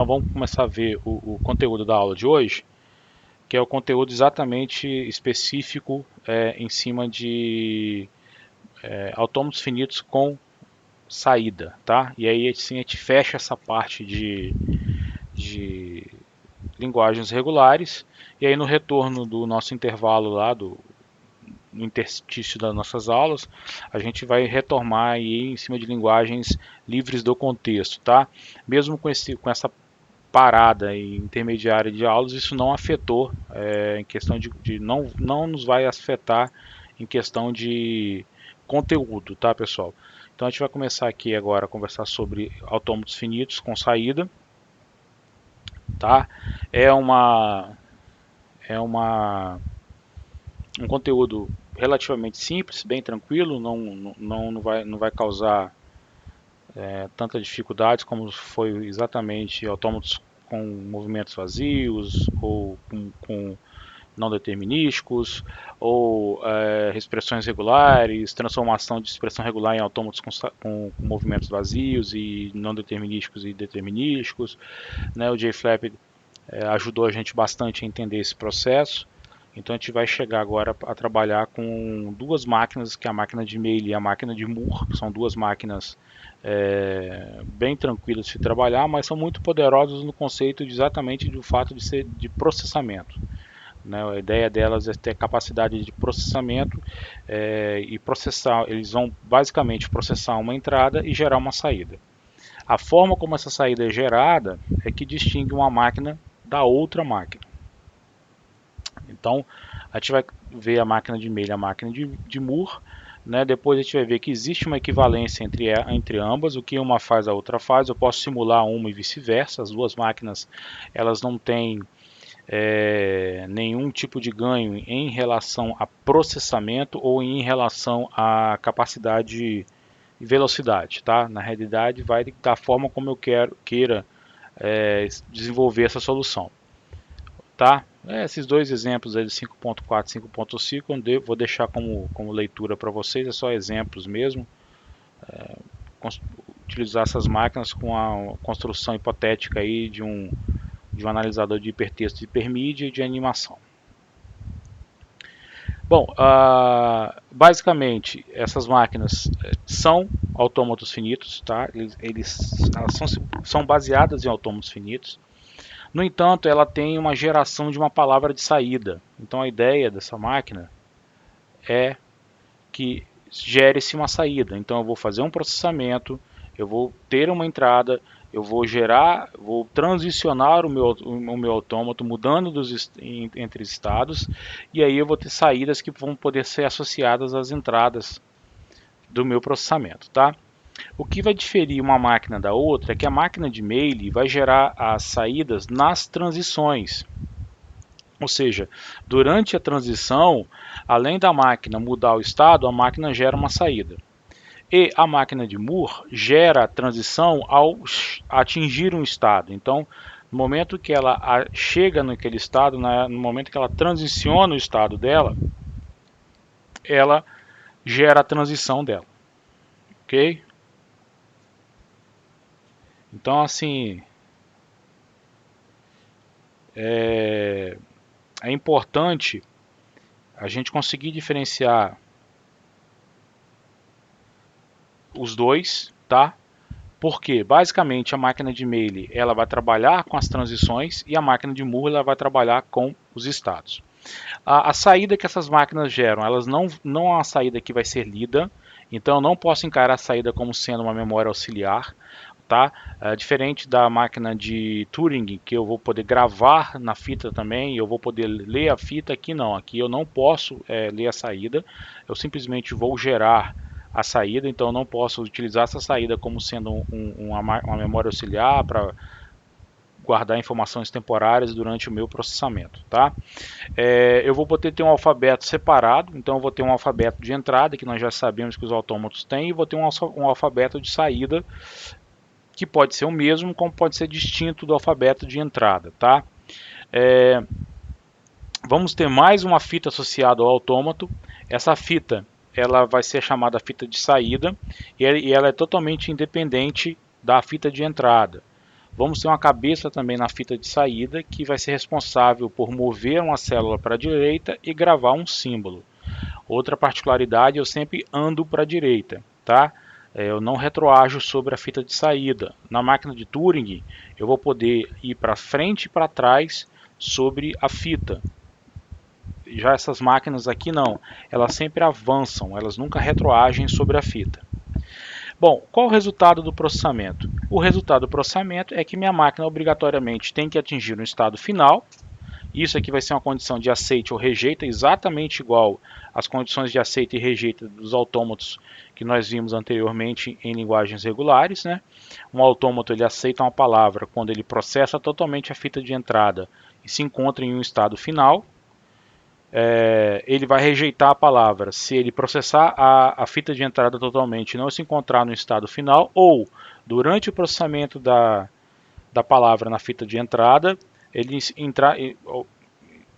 Então vamos começar a ver o conteúdo da aula de hoje, que é o conteúdo exatamente específico em cima de autômatos finitos com saída, tá? E aí assim a gente fecha essa parte de linguagens regulares, e aí no retorno do nosso intervalo lá, no interstício das nossas aulas, a gente vai retomar aí em cima de linguagens livres do contexto, tá? Mesmo com essa parada e intermediária de aulas, isso não afetou em questão não nos vai afetar em questão de conteúdo, tá, pessoal? Então a gente vai começar aqui agora a conversar sobre autômatos finitos com saída, tá? É uma é uma um conteúdo relativamente simples, bem tranquilo, não vai causar tanta dificuldades como foi exatamente autômatos com movimentos vazios ou com não determinísticos ou expressões regulares, transformação de expressão regular em autômatos com movimentos vazios e não determinísticos e determinísticos, né? O JFlap ajudou a gente bastante a entender esse processo. Então a gente vai chegar agora a trabalhar com duas máquinas, que é a máquina de Meyle e a máquina de Moore. São duas máquinas bem tranquilas de se trabalhar, mas são muito poderosas no conceito exatamente do fato de ser de processamento. Né? A ideia delas é ter capacidade de processamento e processar. Eles vão basicamente processar uma entrada e gerar uma saída. A forma como essa saída é gerada é que distingue uma máquina da outra máquina. Então, a gente vai ver a máquina de Meyle e a máquina de Moore. Né? Depois a gente vai ver que existe uma equivalência entre ambas, o que uma faz a outra faz. Eu posso simular uma e vice-versa. As duas máquinas elas não têm nenhum tipo de ganho em relação a processamento ou em relação à capacidade e velocidade. Tá? Na realidade, vai da forma como eu queira desenvolver essa solução. Tá? Esses dois exemplos aí de 5.4 e 5.5 eu vou deixar como leitura para vocês, é só exemplos mesmo. Utilizar essas máquinas com a construção hipotética aí de um analisador de hipertexto de hipermídia e de animação. Bom, basicamente essas máquinas são autômatos finitos, tá? Elas são baseadas em autômatos finitos. No entanto, ela tem uma geração de uma palavra de saída. Então a ideia dessa máquina é que gere-se uma saída. Então eu vou fazer um processamento, eu vou ter uma entrada, eu vou transicionar o meu autômato, mudando entre estados, e aí eu vou ter saídas que vão poder ser associadas às entradas do meu processamento, tá? O que vai diferir uma máquina da outra é que a máquina de Meyle vai gerar as saídas nas transições. Ou seja, durante a transição, além da máquina mudar o estado, a máquina gera uma saída. E a máquina de Moore gera a transição ao atingir um estado. Então, no momento que ela chega naquele estado, no momento que ela transiciona o estado dela, ela gera a transição dela. Ok? Então, assim, é importante a gente conseguir diferenciar os dois, tá? Porque basicamente a máquina de Meyle ela vai trabalhar com as transições e a máquina de Moore ela vai trabalhar com os estados. A saída que essas máquinas geram, elas não é uma saída que vai ser lida, então eu não posso encarar a saída como sendo uma memória auxiliar. Tá? Diferente da máquina de Turing, que eu vou poder gravar na fita também, eu vou poder ler a fita, aqui não, aqui eu não posso ler a saída, eu simplesmente vou gerar a saída, então eu não posso utilizar essa saída como sendo uma memória auxiliar para guardar informações temporárias durante o meu processamento. Tá? Eu vou poder ter um alfabeto separado, então eu vou ter um alfabeto de entrada, que nós já sabemos que os autômatos têm, e vou ter um alfabeto de saída, que pode ser o mesmo, como pode ser distinto do alfabeto de entrada, tá? Vamos ter mais uma fita associada ao autômato. Essa fita, ela vai ser chamada fita de saída e ela é totalmente independente da fita de entrada. vamos ter uma cabeça também na fita de saída que vai ser responsável por mover uma célula para a direita e gravar um símbolo. Outra particularidade, eu sempre ando para a direita, tá? Eu não retroajo sobre a fita de saída. Na máquina de Turing, eu vou poder ir para frente e para trás sobre a fita. Já essas máquinas aqui não, elas sempre avançam, elas nunca retroagem sobre a fita. Bom, qual o resultado do processamento? O resultado do processamento é que minha máquina obrigatoriamente tem que atingir um estado final. Isso aqui vai ser uma condição de aceite ou rejeita, exatamente igual às condições de aceite e rejeita dos autômatos que nós vimos anteriormente em linguagens regulares, né? Um autômato ele aceita uma palavra quando ele processa totalmente a fita de entrada e se encontra em um estado final. Ele vai rejeitar a palavra se ele processar a fita de entrada totalmente e não se encontrar no estado final, ou durante o processamento da palavra na fita de entrada, ele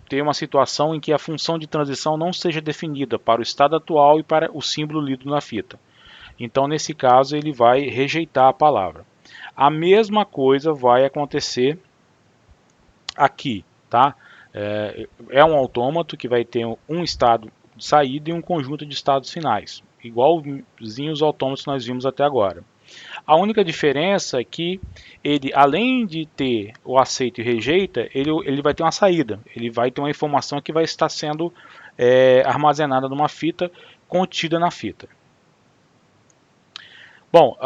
ter uma situação em que a função de transição não seja definida para o estado atual e para o símbolo lido na fita. Então, nesse caso, ele vai rejeitar a palavra. A mesma coisa vai acontecer aqui, tá? É um autômato que vai ter um estado de saída e um conjunto de estados finais, igualzinho os autômatos que nós vimos até agora. A única diferença é que ele, além de ter o aceita e rejeita, ele vai ter uma saída. Ele vai ter uma informação que vai estar sendo armazenada numa fita, contida na fita. Bom,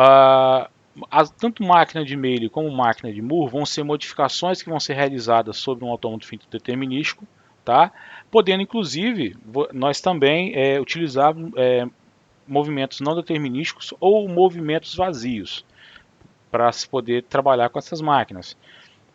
tanto máquina de Mealy como máquina de Moore vão ser modificações que vão ser realizadas sobre um autômato finito determinístico, tá? Podendo, inclusive, nós também utilizar movimentos não determinísticos ou movimentos vazios para se poder trabalhar com essas máquinas.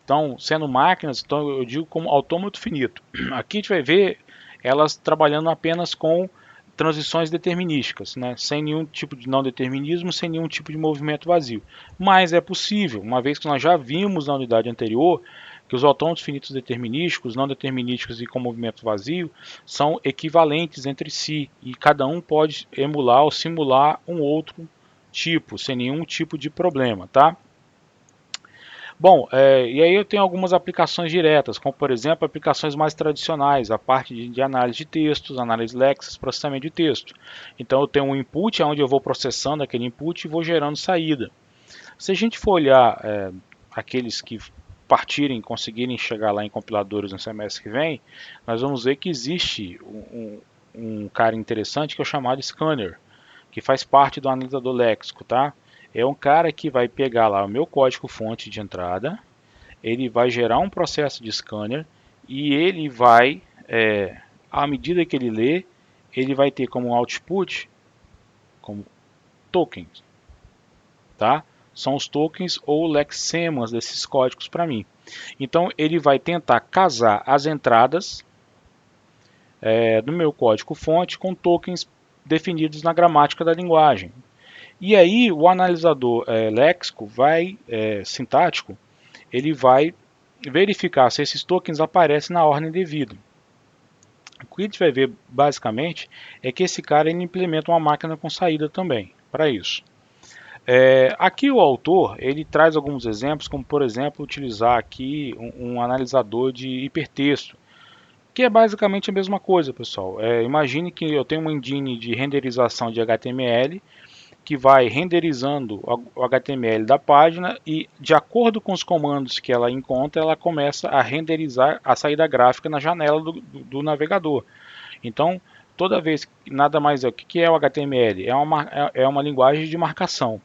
Então, sendo máquinas, então eu digo como autômato finito. Aqui a gente vai ver elas trabalhando apenas com transições determinísticas, né? Sem nenhum tipo de não determinismo, sem nenhum tipo de movimento vazio. Mas é possível, uma vez que nós já vimos na unidade anterior que os autômatos finitos determinísticos, não determinísticos e com movimento vazio são equivalentes entre si e cada um pode emular ou simular um outro tipo, sem nenhum tipo de problema, tá? Bom, e aí eu tenho algumas aplicações diretas, como por exemplo aplicações mais tradicionais, a parte de análise de textos, análise léxicas, processamento de texto. Então eu tenho um input onde eu vou processando aquele input e vou gerando saída. Se a gente for olhar aqueles que partirem, conseguirem chegar lá em compiladores no semestre que vem, nós vamos ver que existe um cara interessante que é o chamado Scanner, que faz parte do analisador léxico, tá? É um cara que vai pegar lá o meu código fonte de entrada, ele vai gerar um processo de scanner e ele vai, à medida que ele lê, ele vai ter como output como tokens, tá? São os tokens ou lexemas desses códigos para mim. Então ele vai tentar casar as entradas do meu código fonte com tokens definidos na gramática da linguagem. E aí o analisador léxico sintático, ele vai verificar se esses tokens aparecem na ordem devida. O que a gente vai ver basicamente é que esse cara ele implementa uma máquina com saída também para isso. Aqui o autor ele traz alguns exemplos, como por exemplo utilizar aqui um analisador de hipertexto, que é basicamente a mesma coisa, pessoal. Imagine que eu tenho uma engine de renderização de HTML que vai renderizando o HTML da página e, de acordo com os comandos que ela encontra, ela começa a renderizar a saída gráfica na janela do navegador. Então, toda vez, nada mais é o que é o HTML? É uma linguagem de marcação.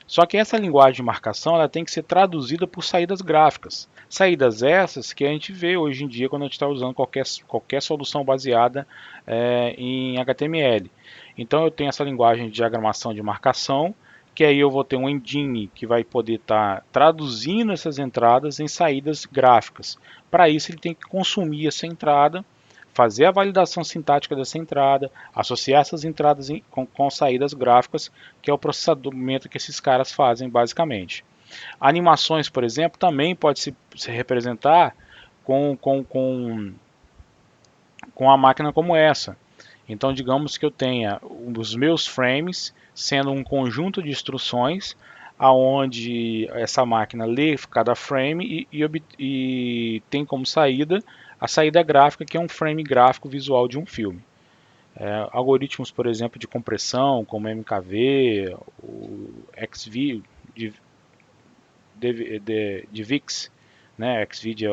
Só que essa linguagem de marcação ela tem que ser traduzida por saídas gráficas. Saídas essas que a gente vê hoje em dia quando a gente está usando qualquer solução baseada em HTML. Então eu tenho essa linguagem de diagramação de marcação, que aí eu vou ter um engine que vai poder estar traduzindo essas entradas em saídas gráficas. Para isso ele tem que consumir essa entrada, fazer a validação sintática dessa entrada, associar essas entradas com saídas gráficas, que é o processamento que esses caras fazem basicamente. Animações, por exemplo, também pode se representar com a máquina como essa. Então, digamos que eu tenha os meus frames sendo um conjunto de instruções, aonde essa máquina lê cada frame e tem como saída a saída gráfica, que é um frame gráfico visual de um filme. Algoritmos, por exemplo, de compressão, como MKV, o XV, de VIX, né? XVID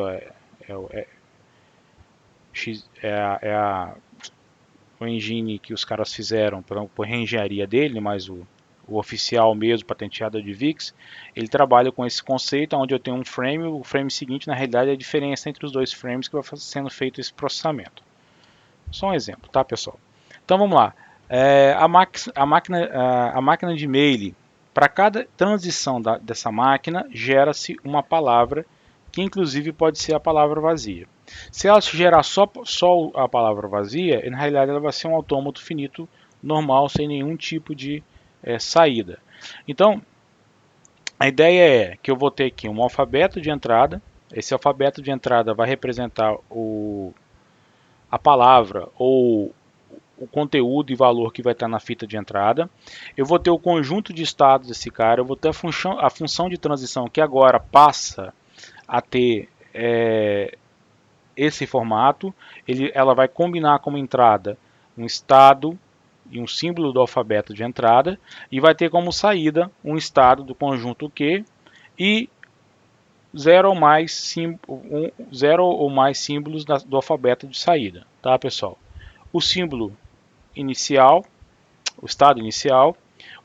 o engine que os caras fizeram por reengenharia dele, mas o oficial mesmo, patenteado de VIX, ele trabalha com esse conceito, onde eu tenho um frame, o frame seguinte, na realidade, é a diferença entre os dois frames que vai sendo feito esse processamento. Só um exemplo, tá, pessoal? Então vamos lá. A máquina de e-mail, para cada transição dessa máquina, gera-se uma palavra, que inclusive pode ser a palavra vazia. Se ela gerar só a palavra vazia, na realidade ela vai ser um autômato finito normal, sem nenhum tipo de saída. Então, a ideia é que eu vou ter aqui um alfabeto de entrada. Esse alfabeto de entrada vai representar a palavra ou o conteúdo e valor que vai estar na fita de entrada. Eu vou ter o conjunto de estados desse cara, eu vou ter a função de transição, que agora passa a ter esse formato. Ela vai combinar como entrada um estado e um símbolo do alfabeto de entrada, e vai ter como saída um estado do conjunto Q e zero ou mais símbolos do alfabeto de saída, tá, pessoal? O símbolo inicial, o estado inicial,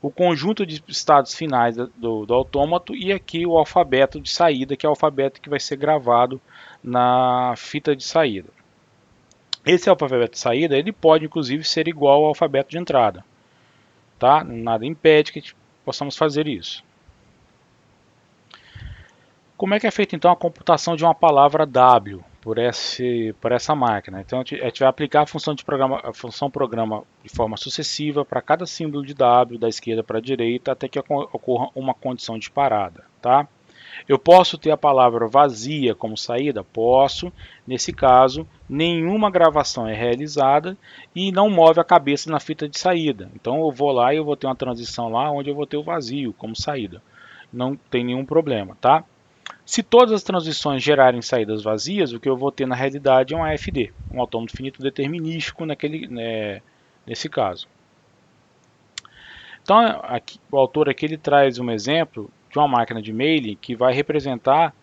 o conjunto de estados finais do autômato e aqui o alfabeto de saída, que é o alfabeto que vai ser gravado na fita de saída. Esse alfabeto de saída, ele pode inclusive ser igual ao alfabeto de entrada, tá? Nada impede que possamos fazer isso. Como é que é feita então a computação de uma palavra W por essa máquina? Então a gente vai aplicar a função programa de forma sucessiva para cada símbolo de W, da esquerda para a direita, até que ocorra uma condição de parada, tá? Eu posso ter a palavra vazia como saída? Posso. Nesse caso, nenhuma gravação é realizada e não move a cabeça na fita de saída. Então eu vou lá e eu vou ter uma transição lá onde eu vou ter o vazio como saída. Não tem nenhum problema, tá? Se todas as transições gerarem saídas vazias, o que eu vou ter na realidade é um AFD, um autômato finito determinístico nesse caso. Então, aqui, o autor aqui ele traz um exemplo de uma máquina de mailing que vai representar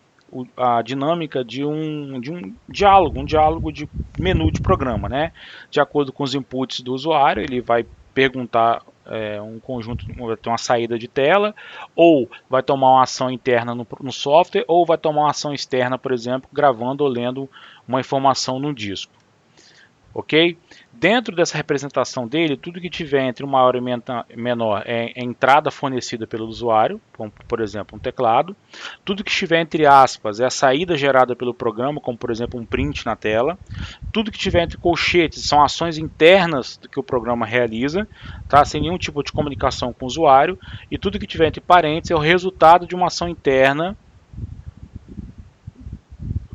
a dinâmica de um diálogo de menu de programa, né? De acordo com os inputs do usuário, ele vai perguntar um conjunto, vai ter uma saída de tela, ou vai tomar uma ação interna no software, ou vai tomar uma ação externa, por exemplo, gravando ou lendo uma informação no disco. Ok? Dentro dessa representação dele, tudo que tiver entre maior e menor é entrada fornecida pelo usuário, como por exemplo um teclado. Tudo que estiver entre aspas é a saída gerada pelo programa, como por exemplo um print na tela. Tudo que tiver entre colchetes são ações internas que o programa realiza, tá? Sem nenhum tipo de comunicação com o usuário. E tudo que tiver entre parênteses é o resultado de uma ação interna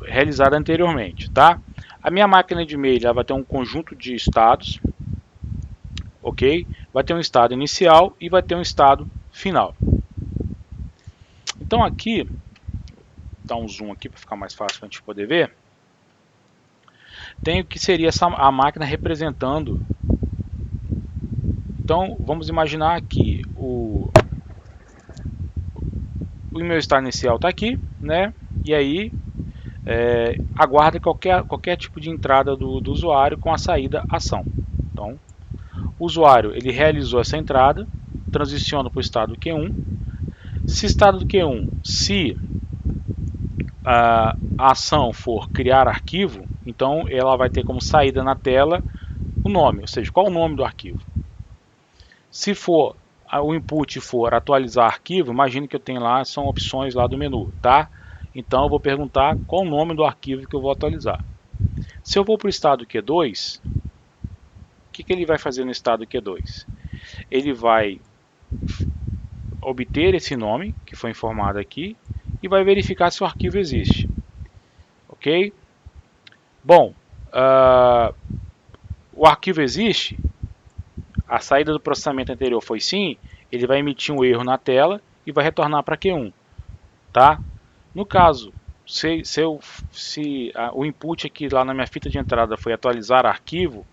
realizada anteriormente, tá? A minha máquina de e-mail vai ter um conjunto de estados, ok? Vai ter um estado inicial e vai ter um estado final. Então aqui, vou dar um zoom aqui para ficar mais fácil para a gente poder ver. Tem o que seria a máquina representando. Então vamos imaginar aqui o meu estado inicial está aqui, né? E aí aguarda qualquer tipo de entrada do usuário com a saída ação. Então, o usuário ele realizou essa entrada, transiciona para o estado Q1. Se estado do Q1, se a ação for criar arquivo, então ela vai ter como saída na tela o nome, ou seja, qual o nome do arquivo. Se for o input for atualizar arquivo, imagine que eu tenho lá, são opções lá do menu, tá? Então eu vou perguntar qual o nome do arquivo que eu vou atualizar. Se eu vou para o estado Q2, o que ele vai fazer no estado Q2? Ele vai obter esse nome que foi informado aqui e vai verificar se o arquivo existe. Ok? Bom, o arquivo existe, a saída do processamento anterior foi sim, ele vai emitir um erro na tela e vai retornar para Q1, tá? No caso, se o input aqui lá na minha fita de entrada foi atualizar arquivo,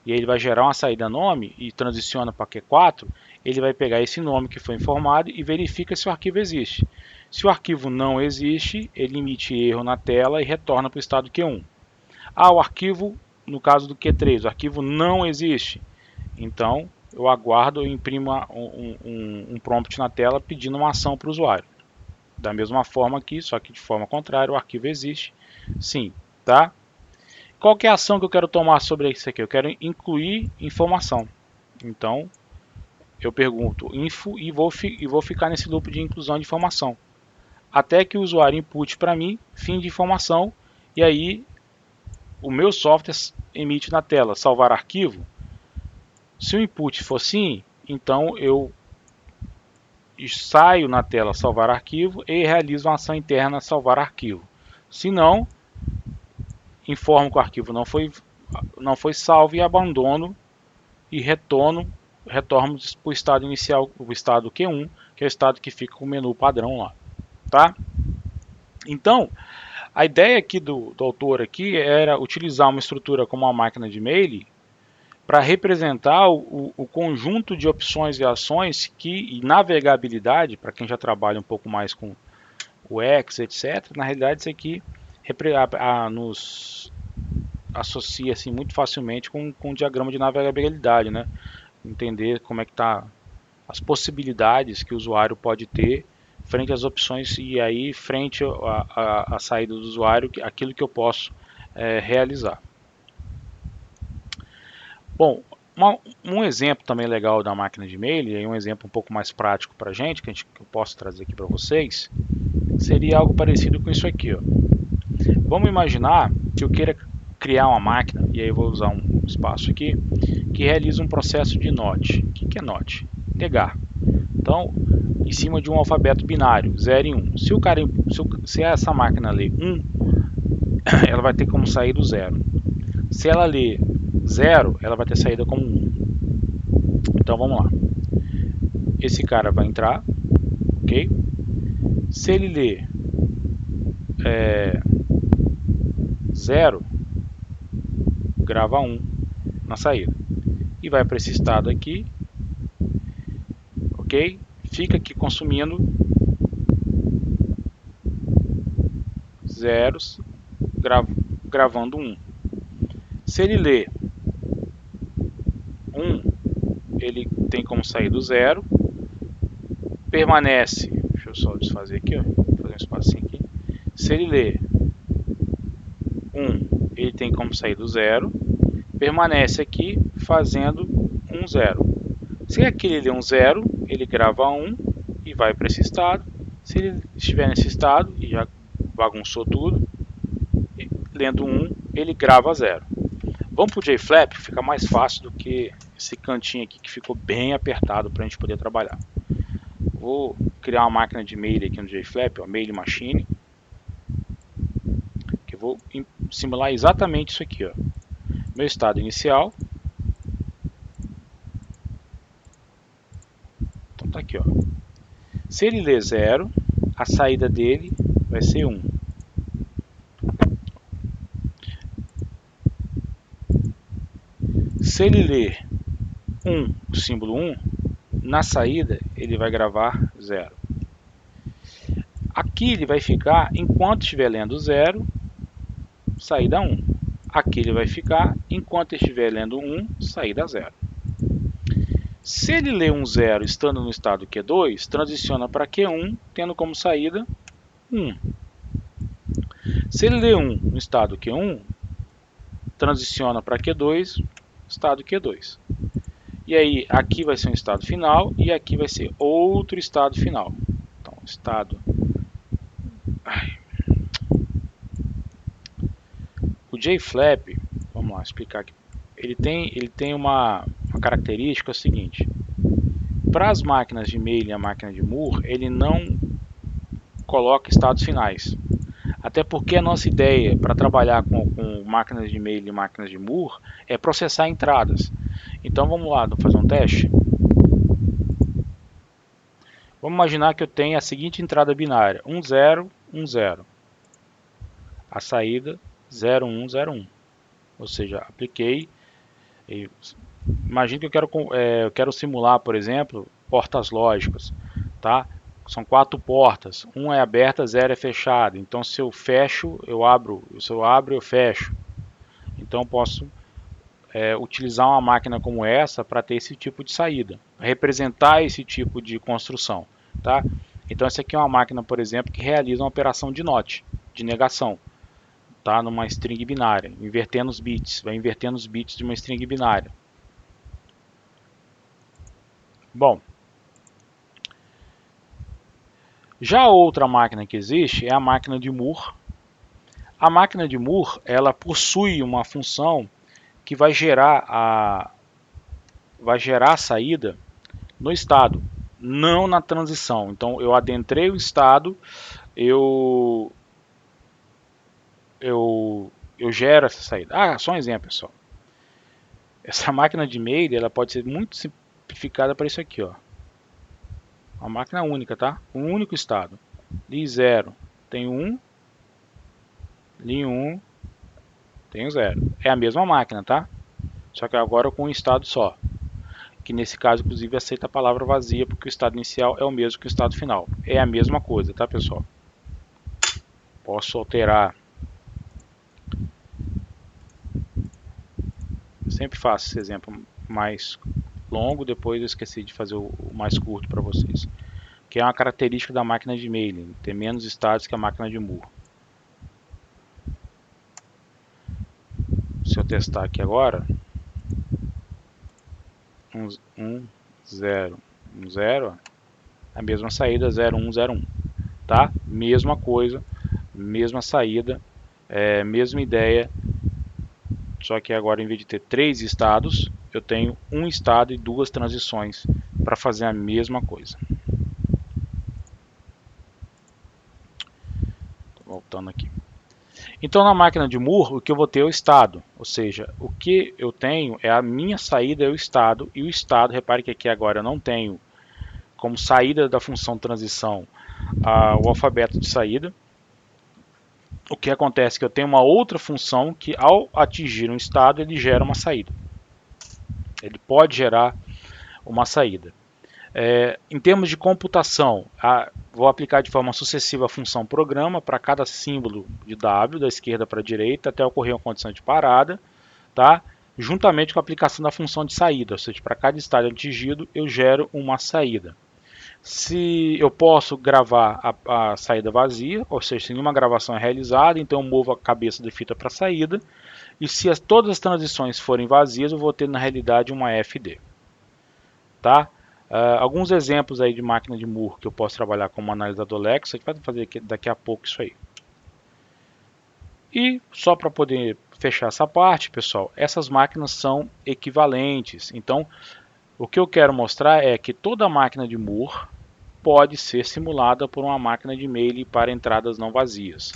e ele vai gerar uma saída nome e transiciona para Q4, ele vai pegar esse nome que foi informado e verifica se o arquivo existe. Se o arquivo não existe, ele emite erro na tela e retorna para o estado Q1. Ah, o arquivo, no caso do Q3, o arquivo não existe. Então, eu aguardo, eu imprimo um prompt na tela pedindo uma ação para o usuário. Da mesma forma aqui, só que de forma contrária, o arquivo existe, sim, tá? Qual que é a ação que eu quero tomar sobre isso aqui? Eu quero incluir informação. Então, eu pergunto info e vou ficar nesse loop de inclusão de informação. Até que o usuário input para mim, fim de informação, e aí o meu software emite na tela salvar arquivo. Se o input for sim, então eu saio na tela salvar arquivo e realizo uma ação interna salvar arquivo. Se não, informo que o arquivo não foi salvo e abandono e retorno para o estado inicial, o estado Q1, que é o estado que fica com o menu padrão lá, tá? Então, a ideia aqui do autor aqui era utilizar uma estrutura como uma máquina de e-mail para representar o conjunto de opções e ações e navegabilidade, para quem já trabalha um pouco mais com o X, etc. Na realidade, isso aqui nos associa assim, muito facilmente com o diagrama de navegabilidade, né? Entender como é que está as possibilidades que o usuário pode ter frente às opções e aí frente à saída do usuário, aquilo que eu posso realizar. Bom, um exemplo também legal da máquina de e-mail, e um exemplo um pouco mais prático para a gente, que eu posso trazer aqui para vocês, seria algo parecido com isso aqui. Ó. Vamos imaginar que eu queira criar uma máquina, e aí eu vou usar um espaço aqui, que realiza um processo de NOT. O que é NOT? Negar. Então, em cima de um alfabeto binário, 0 e 1. Se essa máquina lê 1, ela vai ter como sair do 0. Se ela lê 0, ela vai ter saída como 1. Então vamos lá. Esse cara vai entrar, ok? Se ele lê 0, grava 1 na saída. E vai para esse estado aqui, ok? Fica aqui consumindo zeros, gravando 1. Se ele lê 1, ele tem como sair do 0, permanece, deixa eu só desfazer aqui, ó, fazer um espacinho aqui. Se ele lê 1, ele tem como sair do 0, permanece aqui fazendo 1, 0. Se aqui ele lê um 0, ele grava 1 e vai para esse estado. Se ele estiver nesse estado e já bagunçou tudo, lendo 1, ele grava 0. Vamos para o JFlap, fica mais fácil do que esse cantinho aqui que ficou bem apertado para a gente poder trabalhar. Vou criar uma máquina de e-mail aqui no JFlap, Mail Machine, que eu vou simular exatamente isso aqui. Ó. Meu estado inicial. Então tá aqui. Ó. Se ele ler 0, a saída dele vai ser 1. Se ele ler 1, o símbolo 1, na saída ele vai gravar 0. Aqui ele vai ficar enquanto estiver lendo 0, saída 1. Aqui ele vai ficar enquanto estiver lendo 1, saída 0. Se ele lê um 0 estando no estado Q2, transiciona para Q1, tendo como saída 1. Se ele lê 1 no estado Q1, transiciona para Q2, estado Q2. E aí, aqui vai ser um estado final e aqui vai ser outro estado final. Então, estado... O JFlap, vamos lá explicar aqui. Ele tem uma característica seguinte. Para as máquinas de e-mail e a máquina de Moore, ele não coloca estados finais. Até porque a nossa ideia para trabalhar com máquinas de e-mail e máquinas de Moore é processar entradas. Então vamos lá, vamos fazer um teste. Vamos imaginar que eu tenho a seguinte entrada binária: 1, 0, 1, 0. A saída 0, 1, 0, 1. Ou seja, apliquei. Imagine que eu quero simular, por exemplo, portas lógicas, tá? São 4 portas, uma é aberta, 0 é fechada. Então, se eu fecho, eu abro. Se eu abro, eu fecho. Então, eu posso utilizar uma máquina como essa para ter esse tipo de saída, representar esse tipo de construção, tá? Então, essa aqui é uma máquina, por exemplo, que realiza uma operação de NOT, de negação, tá? Numa string binária, invertendo os bits, vai invertendo os bits de uma string binária. Bom, já a outra máquina que existe é a máquina de Moore. A máquina de Moore, ela possui uma função que vai gerar a saída no estado, não na transição. Então eu adentrei o estado, eu eu gero essa saída. Só um exemplo, pessoal. Essa máquina de Meire, ela pode ser muito simplificada para isso aqui, ó. Uma máquina única, tá? Um único estado. Li 0 tem 1, Li 1 tem 0. É a mesma máquina, tá? Só que agora com um estado só. Que nesse caso, inclusive, aceita a palavra vazia, porque o estado inicial é o mesmo que o estado final. É a mesma coisa, tá, pessoal? Posso alterar. Eu sempre faço esse exemplo mais longo, depois eu esqueci de fazer o mais curto para vocês. Que é uma característica da máquina de mailing, ter menos estados que a máquina de Moore. Se eu testar aqui agora, 1, 0, 1, 0, a mesma saída 0, 1, 0, 1. Tá? Mesma coisa, mesma saída, mesma ideia, só que agora em vez de ter 3 estados, eu tenho um estado e 2 transições para fazer a mesma coisa. Voltando aqui. Então na máquina de Moore, o que eu vou ter é o estado, ou seja, o que eu tenho é a minha saída é o estado, e o estado, repare que aqui agora eu não tenho como saída da função transição o alfabeto de saída. O que acontece é que eu tenho uma outra função que ao atingir um estado ele gera uma saída. Ele pode gerar uma saída. Em termos de computação, vou aplicar de forma sucessiva a função programa para cada símbolo de W, da esquerda para a direita, até ocorrer uma condição de parada, tá? Juntamente com a aplicação da função de saída, ou seja, para cada estado atingido eu gero uma saída. Se eu posso gravar a saída vazia, ou seja, se nenhuma gravação é realizada, então eu movo a cabeça de fita para a saída, e se todas as transições forem vazias, eu vou ter na realidade uma FD. Tá? Alguns exemplos aí de máquina de Moore que eu posso trabalhar como analisador Lex, a gente vai fazer daqui a pouco isso aí. E só para poder fechar essa parte, pessoal, essas máquinas são equivalentes. Então, o que eu quero mostrar é que toda máquina de Moore pode ser simulada por uma máquina de Meyle para entradas não vazias.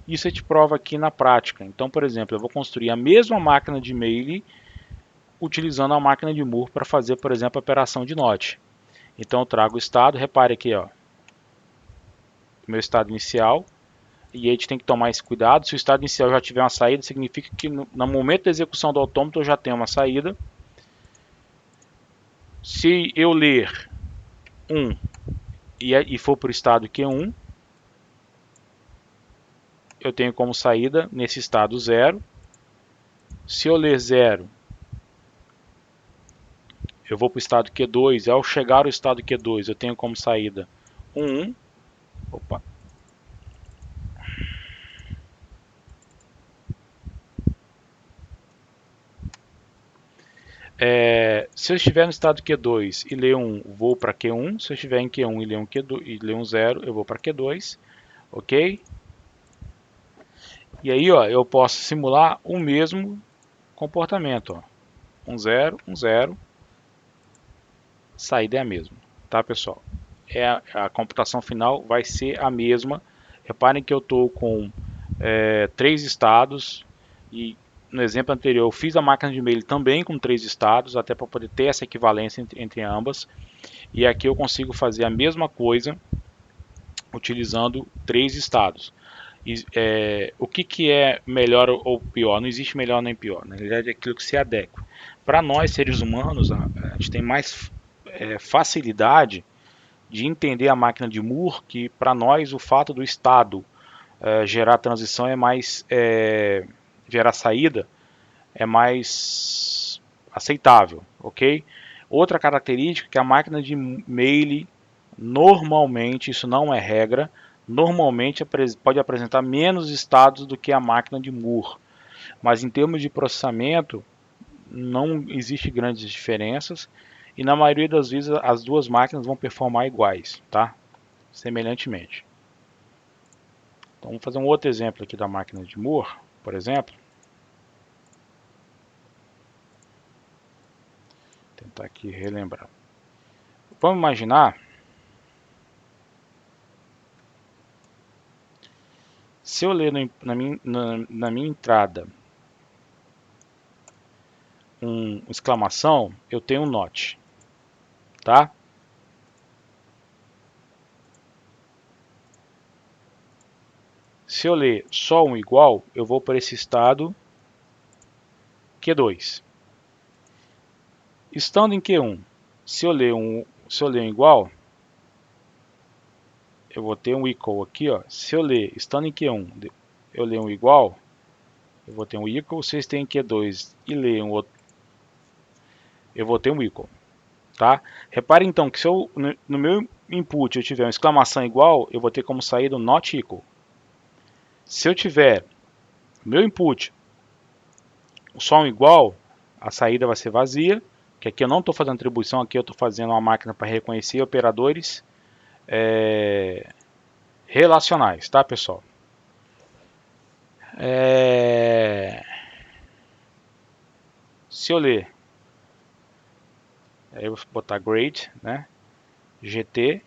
Isso a gente prova aqui na prática. Então, por exemplo, eu vou construir a mesma máquina de Meyle utilizando a máquina de Moore para fazer, por exemplo, a operação de NOT. Então eu trago o estado, repare aqui, ó, meu estado inicial, e a gente tem que tomar esse cuidado. Se o estado inicial já tiver uma saída, significa que no momento da execução do autômato eu já tenho uma saída. Se eu ler 1 e for para o estado Q1, eu tenho como saída nesse estado 0. Se eu ler 0, eu vou para o estado Q2, e ao chegar ao estado Q2 eu tenho como saída 1. Opa. Se eu estiver no estado Q2 e ler 1, vou para Q1. Se eu estiver em Q1 e ler um 0, eu vou para Q2. Ok? E aí ó, eu posso simular o mesmo comportamento. Ó. 1, 0, 1, 0. Saída é a mesma. Tá, pessoal? A computação final vai ser a mesma. Reparem que eu estou com 3 estados e no exemplo anterior eu fiz a máquina de Meyle também com 3 estados, até para poder ter essa equivalência entre ambas. E aqui eu consigo fazer a mesma coisa utilizando 3 estados. O que é melhor ou pior? Não existe melhor nem pior. Na realidade é aquilo que se adequa. Para nós seres humanos, a gente tem mais facilidade de entender a máquina de Moore, que para nós o fato do estado gerar transição é mais gerar saída é mais aceitável, ok? Outra característica é que a máquina de Mealy normalmente, isso não é regra, normalmente pode apresentar menos estados do que a máquina de Moore, mas em termos de processamento não existe grandes diferenças e na maioria das vezes as duas máquinas vão performar iguais, tá? Semelhantemente. Então vamos fazer um outro exemplo aqui da máquina de Moore, por exemplo. Tentar aqui relembrar. Vamos imaginar, se eu ler na minha entrada um exclamação, eu tenho um not, tá? Se eu ler só um igual, eu vou para esse estado Q2. Estando em Q1, se eu ler um igual, eu vou ter um equal aqui, ó. Se eu ler, estando em Q1, eu ler um igual, eu vou ter um equal. Se eu estou em Q2 e ler um outro, eu vou ter um equal, tá? Repare então que se eu, no meu input eu tiver uma exclamação igual, eu vou ter como saída um not equal. Se eu tiver meu input só um igual, a saída vai ser vazia, que aqui eu não estou fazendo atribuição, aqui eu estou fazendo uma máquina para reconhecer operadores relacionais, tá, pessoal? Se eu ler, aí eu vou botar great, né? GT.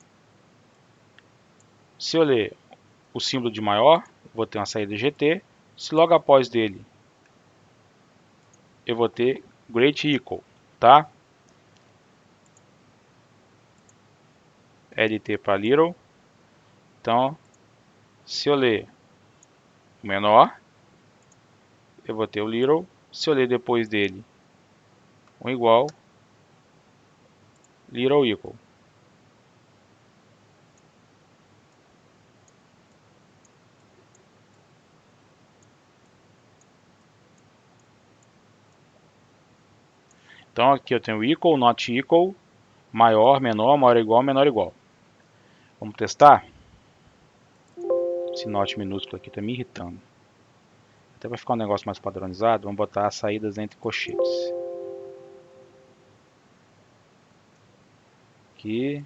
Se eu ler o símbolo de maior, vou ter uma saída GT. Se logo após dele eu vou ter great equal, tá? LT para little. Então, se eu ler o menor, eu vou ter o little. Se eu ler depois dele um igual, little equal. Então aqui eu tenho equal, not equal, maior, menor, maior igual, menor igual. Vamos testar? Esse not minúsculo aqui está me irritando. Até vai ficar um negócio mais padronizado, vamos botar as saídas entre colchetes. Aqui.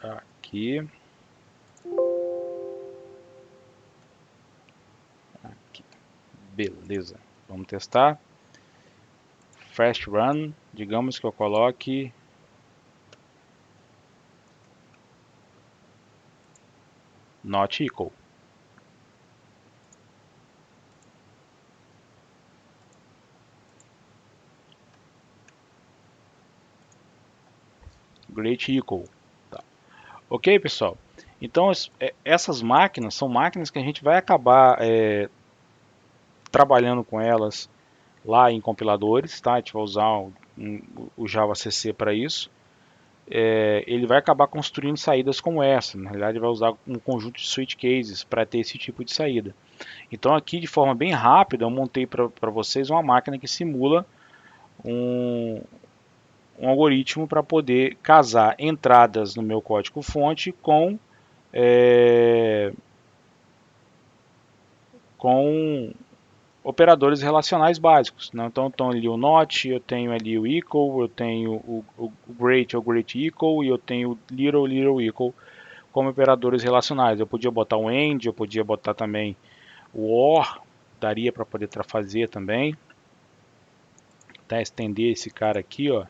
Aqui. Aqui. Beleza. Vamos testar. Fast run. Digamos que eu coloque not equal. Great equal. Tá. Ok, pessoal? Então essas máquinas são máquinas que a gente vai acabar trabalhando com elas lá em compiladores, tá? A gente vai usar o Java CC para isso. Ele vai acabar construindo saídas como essa. Na realidade, vai usar um conjunto de switch cases para ter esse tipo de saída. Então, aqui de forma bem rápida, eu montei para vocês uma máquina que simula um algoritmo para poder casar entradas no meu código-fonte com operadores relacionais básicos, né? Então ali o not, eu tenho ali o equal, eu tenho o great ou great equal e eu tenho o little equal como operadores relacionais. Eu podia botar o AND, eu podia botar também o OR, daria para poder fazer também. Até estender esse cara aqui, ó.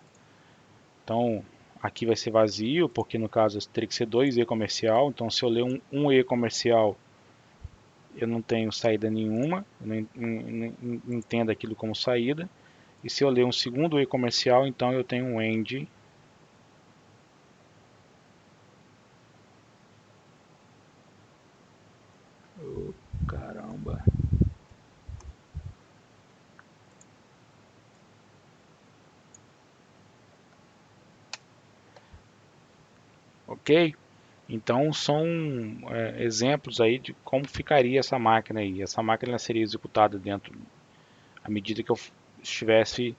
Então aqui vai ser vazio, porque no caso teria que ser 2E comercial. Então se eu ler um E comercial, eu não tenho saída nenhuma, eu não entendo aquilo como saída. E se eu ler um segundo e comercial, então eu tenho um end. Oh, caramba. Ok? Então são exemplos aí de como ficaria essa máquina aí. Essa máquina seria executada dentro, à medida que eu estivesse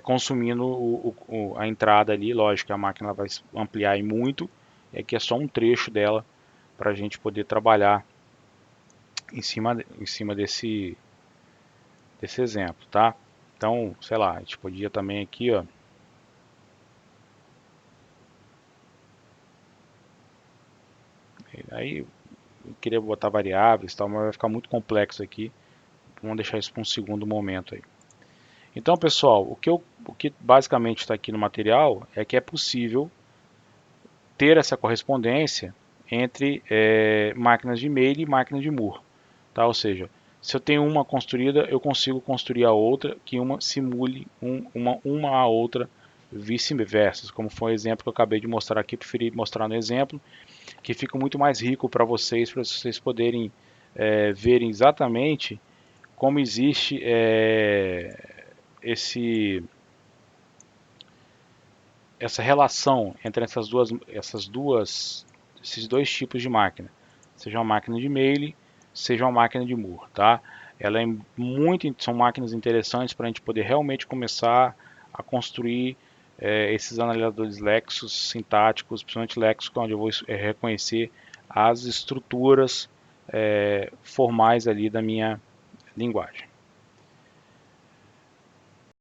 consumindo a entrada ali. Lógico que a máquina vai ampliar e muito. E aqui é só um trecho dela para a gente poder trabalhar em cima desse exemplo, tá? Então, sei lá, a gente podia também aqui, ó, aí eu queria botar variáveis, tal, mas vai ficar muito complexo aqui. Vamos deixar isso para um segundo momento aí. Então, pessoal, o que basicamente está aqui no material é que é possível ter essa correspondência entre máquinas de Meyle e máquinas de Moore, tá? Ou seja, se eu tenho uma construída, eu consigo construir a outra que uma simule uma a outra, vice-versa, como foi o exemplo que eu acabei de mostrar aqui. Preferi mostrar no exemplo, que fica muito mais rico para vocês poderem verem exatamente como existe esse essa relação entre esses dois tipos de máquina, seja uma máquina de Meyle, seja uma máquina de Moore, tá? São máquinas interessantes para a gente poder realmente começar a construir esses analisadores léxicos, sintáticos, principalmente léxicos, onde eu vou reconhecer as estruturas formais ali da minha linguagem.